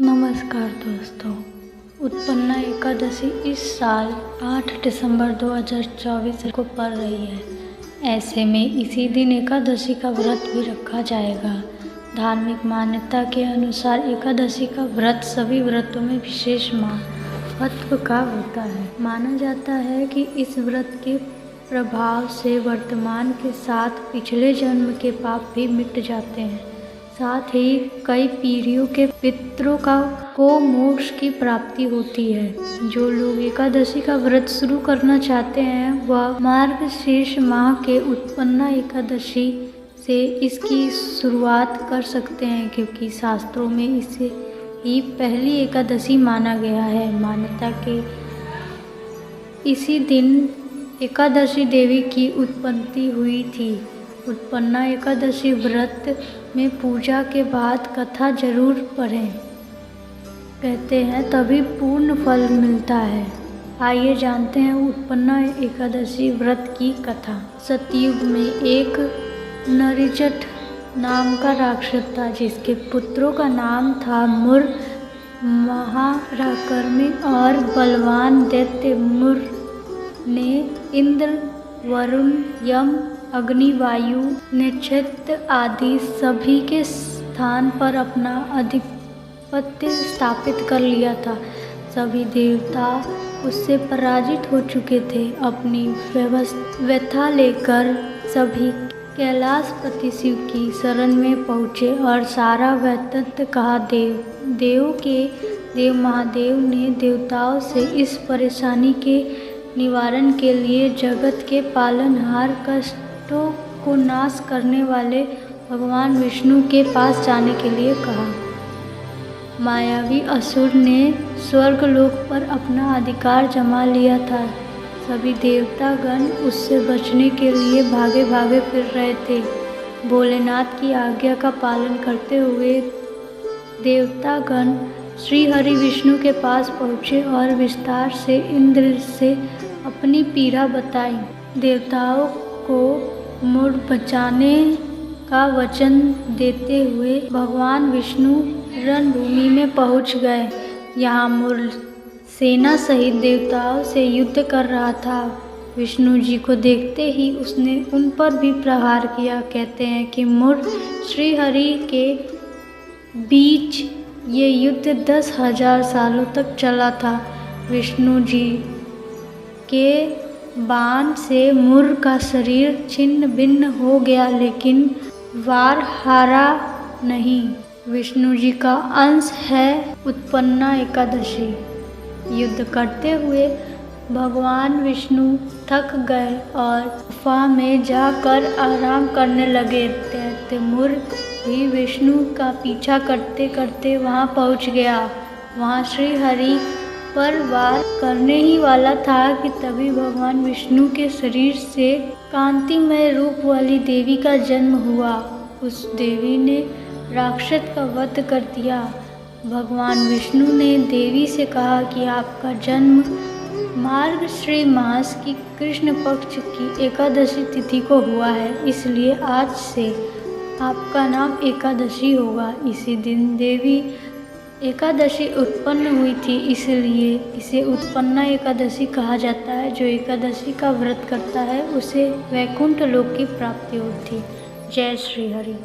नमस्कार दोस्तों, उत्पन्ना एकादशी इस साल 8 दिसंबर 2024 को पड़ रही है। ऐसे में इसी दिन एकादशी का व्रत भी रखा जाएगा। धार्मिक मान्यता के अनुसार एकादशी का व्रत सभी व्रतों में विशेष महत्व का होता है। माना जाता है कि इस व्रत के प्रभाव से वर्तमान के साथ पिछले जन्म के पाप भी मिट जाते हैं। साथ ही कई पीढ़ियों के पितरों को मोक्ष की प्राप्ति होती है। जो लोग एकादशी का व्रत शुरू करना चाहते हैं वह मार्गशीर्ष माह के उत्पन्ना एकादशी से इसकी शुरुआत कर सकते हैं, क्योंकि शास्त्रों में इसे ही पहली एकादशी माना गया है। मान्यता के इसी दिन एकादशी देवी की उत्पत्ति हुई थी। उत्पन्ना एकादशी व्रत में पूजा के बाद कथा जरूर पढ़ें, कहते हैं तभी पूर्ण फल मिलता है। आइए जानते हैं उत्पन्ना एकादशी व्रत की कथा। सतयुग में एक नरिजट नाम का राक्षस था, जिसके पुत्रों का नाम था मुर। महापराक्रमी और बलवान दैत्य मुर ने इंद्र, वरुण, यम, अग्नि, वायु, नक्षत्र आदि सभी के स्थान पर अपना आधिपत्य स्थापित कर लिया था। सभी देवता उससे पराजित हो चुके थे। अपनी व्यथा लेकर सभी कैलाशपति शिव की शरण में पहुँचे और सारा वृत्तांत कहा। देव महादेव ने देवताओं से इस परेशानी के निवारण के लिए जगत के पालनहार कष्टों को नाश करने वाले भगवान विष्णु के पास जाने के लिए कहा। मायावी असुर ने स्वर्गलोक पर अपना अधिकार जमा लिया था। सभी देवतागण उससे बचने के लिए भागे भागे फिर रहे थे। भोलेनाथ की आज्ञा का पालन करते हुए देवतागण श्री हरि विष्णु के पास पहुँचे और विस्तार से इंद्र से अपनी पीड़ा बताई। देवताओं को मुड़ बचाने का वचन देते हुए भगवान विष्णु रणभूमि में पहुंच गए। यहाँ मुर सेना सहित देवताओं से युद्ध कर रहा था। विष्णु जी को देखते ही उसने उन पर भी प्रहार किया। कहते हैं कि मुर श्री हरि के बीच ये युद्ध 10,000 सालों तक चला था। विष्णु जी के बाण से मुर का शरीर छिन्न भिन्न हो गया, लेकिन वार हारा नहीं। विष्णु जी का अंश है उत्पन्ना एकादशी। युद्ध करते हुए भगवान विष्णु थक गए और गुफा में जाकर आराम करने लगे। तैमुर भी विष्णु का पीछा करते करते वहां पहुंच गया। वहां श्री हरि पर वार करने ही वाला था कि तभी भगवान विष्णु के शरीर से कांतिमय रूप वाली देवी का जन्म हुआ। उस देवी ने राक्षस का वध कर दिया। भगवान विष्णु ने देवी से कहा कि आपका जन्म मार्गशीर्ष मास की कृष्ण पक्ष की एकादशी तिथि को हुआ है, इसलिए आज से आपका नाम एकादशी होगा। इसी दिन देवी एकादशी उत्पन्न हुई थी, इसलिए इसे उत्पन्ना एकादशी कहा जाता है। जो एकादशी का व्रत करता है उसे वैकुंठ लोक की प्राप्ति होती। जय श्री हरि।